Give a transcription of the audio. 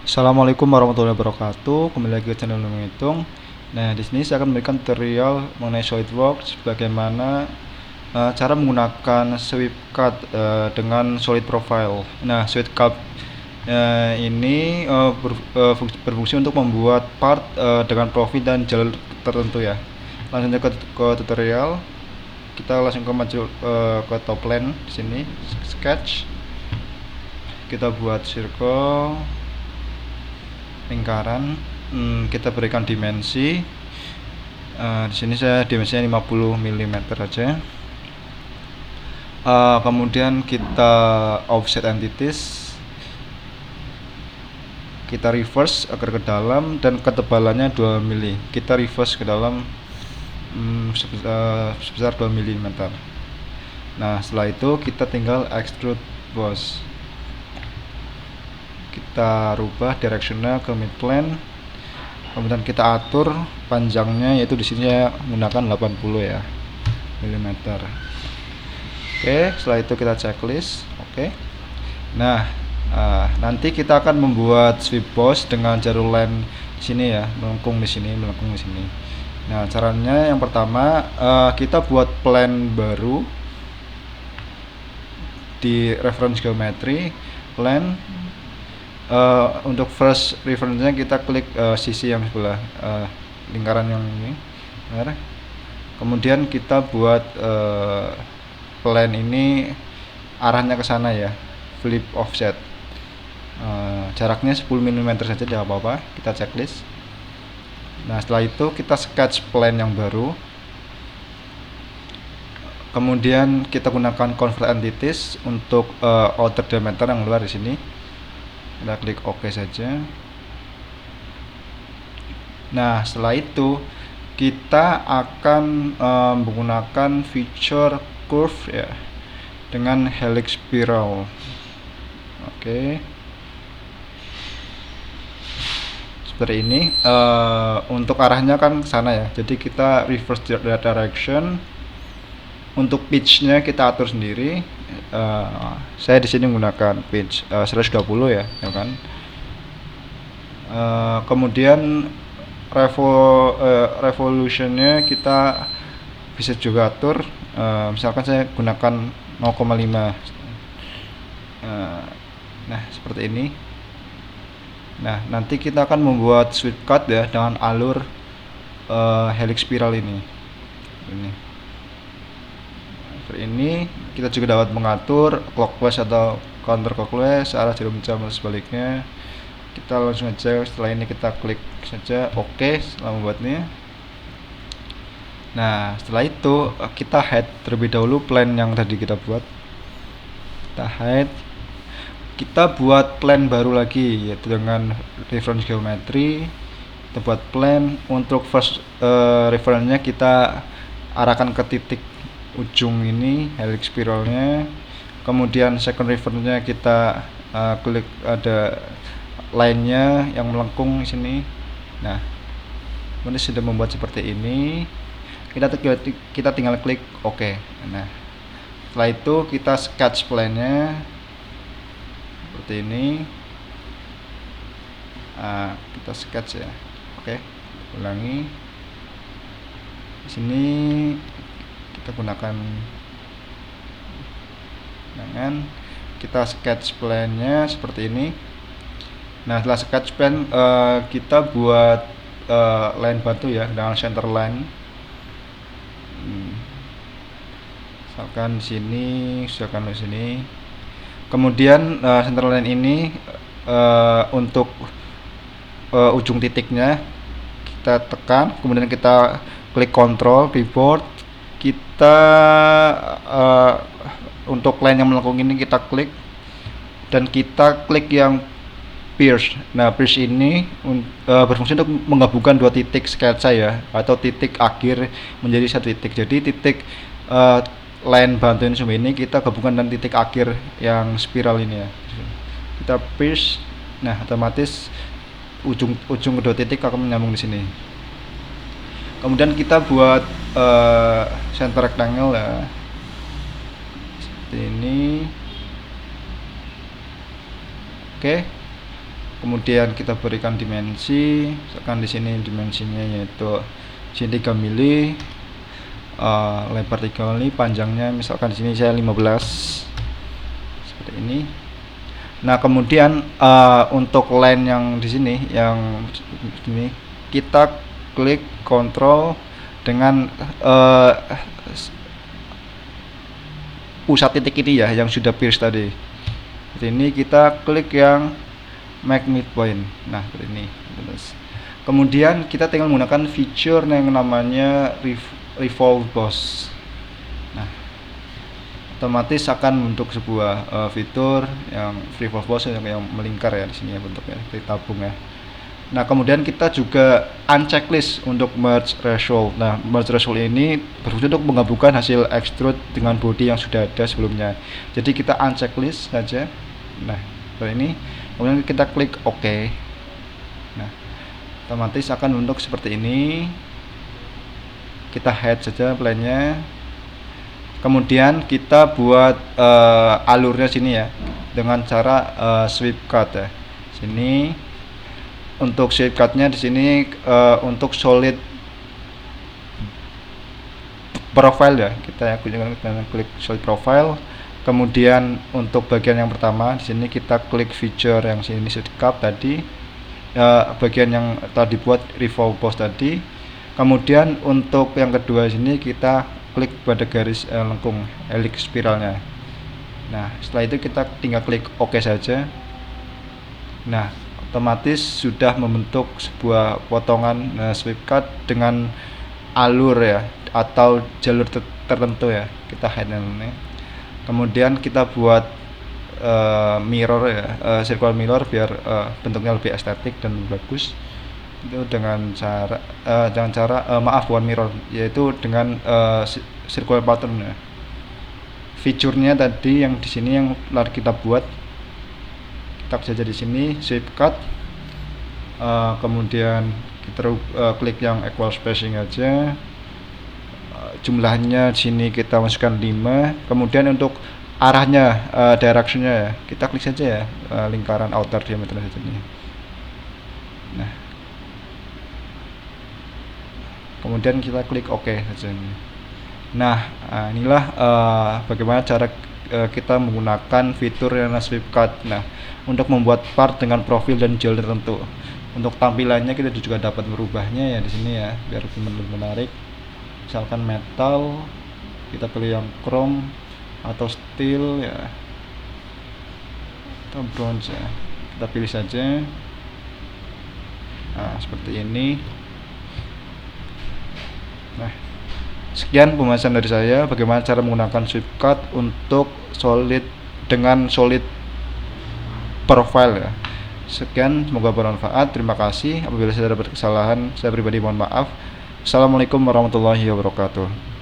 Assalamualaikum warahmatullahi wabarakatuh. Kembali lagi ke channel Menghitung. Nah, di sini saya akan memberikan tutorial mengenai SolidWorks, bagaimana cara menggunakan sweep cut dengan solid profile. Nah, sweep cut ini berfungsi untuk membuat part dengan profil dan jalur tertentu ya. Langsung saja ke tutorial. Kita langsung ke top plane di sini, sketch. Kita buat circle, lingkaran, kita berikan dimensi. Di sini saya dimensinya 50 mm aja. Kemudian kita offset entities, kita reverse agar ke dalam, dan ketebalannya 2 mm. Kita reverse ke dalam sebesar 2 mm. Nah, setelah itu kita tinggal extrude boss. Kita rubah directionnya ke mid plane, kemudian kita atur panjangnya, yaitu di sini saya menggunakan 80 ya mm. Oke, setelah itu kita checklist. Oke. Nah, nanti kita akan membuat sweep boss dengan jalur line di sini ya, melengkung di sini. Nah, caranya yang pertama, kita buat plane baru di reference geometry plane. Untuk first reference-nya kita klik sisi yang sebelah lingkaran yang ini. Kemudian kita buat plane ini arahnya ke sana ya, flip offset. Jaraknya 10 mm saja, tidak apa-apa. Kita checklist. Nah, setelah itu kita sketch plane yang baru. Kemudian kita gunakan convert entities untuk outer diameter yang luar di sini. Kita klik OK saja. Nah, setelah itu kita akan menggunakan feature curve ya, dengan helix spiral. Oke. Seperti ini. Untuk arahnya kan ke sana ya. Jadi kita reverse direction. Untuk pitch-nya kita atur sendiri. Saya di sini menggunakan pitch 120 ya kan. Kemudian revolutionnya kita bisa juga atur. Misalkan saya gunakan 0,5. Nah, seperti ini. Nah, nanti kita akan membuat sweep cut ya dengan alur helix spiral ini. Seperti ini. Kita juga dapat mengatur clockwise atau counter clockwise, arah jarum jam dan sebaliknya. Kita langsung aja, setelah ini kita klik saja OK setelah membuatnya. Nah, setelah itu kita hide terlebih dahulu plane yang tadi kita buat. Kita hide. Kita buat plane baru lagi, yaitu dengan reference geometry. Kita buat plane. Untuk first reference-nya kita arahkan ke titik ujung ini, helix spiralnya. Kemudian second reference-nya kita klik ada line-nya yang melengkung di sini. Nah, ini sudah membuat seperti ini. Kita tinggal klik OK. Nah, setelah itu kita sketch plane-nya seperti ini. Kita sketch ya. Oke, ulangi. Di sini kita gunakan dengan kita sketch plane-nya seperti ini. Nah, setelah sketch plane kita buat line batu ya dengan center line. Misalkan di sini. Kemudian center line ini untuk ujung titiknya kita tekan, kemudian kita klik Ctrl keyboard. Kita untuk line yang melengkung ini kita klik, dan kita klik yang pierce. Nah, pierce ini berfungsi untuk menggabungkan dua titik sketsa ya, atau titik akhir menjadi satu titik. Jadi titik line bantu ini kita gabungkan dengan titik akhir yang spiral ini ya. Kita pierce. Nah, otomatis ujung kedua titik akan menyambung di sini. Kemudian kita buat center rectangle ya, seperti ini. Oke. kemudian kita berikan dimensi, misalkan di sini dimensinya yaitu sini 3 mili, lebar 3 mili, panjangnya misalkan di sini saya 15 seperti ini. Nah kemudian untuk line yang di sini yang ini kita klik kontrol dengan pusat titik ini ya yang sudah pierce tadi. Ini kita klik yang make midpoint. Nah seperti ini. Kemudian kita tinggal menggunakan feature yang namanya revolve boss. Nah otomatis akan membentuk sebuah fitur yang revolve boss yang melingkar ya di sini ya bentuknya seperti tabung ya. Nah kemudian kita juga unchecklist untuk merge threshold. Nah merge threshold ini berfungsi untuk menggabungkan hasil extrude dengan body yang sudah ada sebelumnya. Jadi kita unchecklist saja. Nah seperti ini. Kemudian kita klik OK. Nah otomatis akan membentuk seperti ini. Kita head saja plane-nya. Kemudian kita buat alurnya sini ya dengan cara sweep cut ya. Sini untuk shape cut-nya di sini untuk solid profile ya, kita klik solid profile. Kemudian untuk bagian yang pertama di sini kita klik feature yang sini solid cut tadi, bagian yang telah dibuat revolve boss tadi. Kemudian untuk yang kedua sini kita klik pada garis lengkung helix spiralnya. Nah setelah itu kita tinggal klik OK saja. Nah otomatis sudah membentuk sebuah potongan sweep cut dengan alur ya atau jalur tertentu ya. Kita handle ini. Kemudian kita buat mirror ya, circular mirror biar bentuknya lebih estetik dan bagus. Itu dengan cara bukan mirror, yaitu dengan circular pattern ya. Fiturnya tadi yang di sini yang telah kita buat. Kita saja di sini sweep cut, kemudian kita klik yang equal spacing aja, jumlahnya di sini kita masukkan 5. Kemudian untuk arahnya directionnya ya kita klik saja ya lingkaran outer diameter saja ini. Nah kemudian kita klik OK saja ini. Nah inilah bagaimana cara kita menggunakan fitur yang sweep cut. Nah untuk membuat part dengan profil dan jalur tertentu. Untuk tampilannya kita juga dapat merubahnya ya di sini ya biar lebih menarik. Misalkan metal, kita pilih yang chrome atau steel ya, atau bronze ya. Kita pilih saja. Nah seperti ini. Nah sekian pembahasan dari saya bagaimana cara menggunakan sweep cut untuk solid dengan solid profile ya. Sekian, semoga bermanfaat. Terima kasih. Apabila saya dapat kesalahan, saya pribadi mohon maaf. Assalamualaikum warahmatullahi wabarakatuh.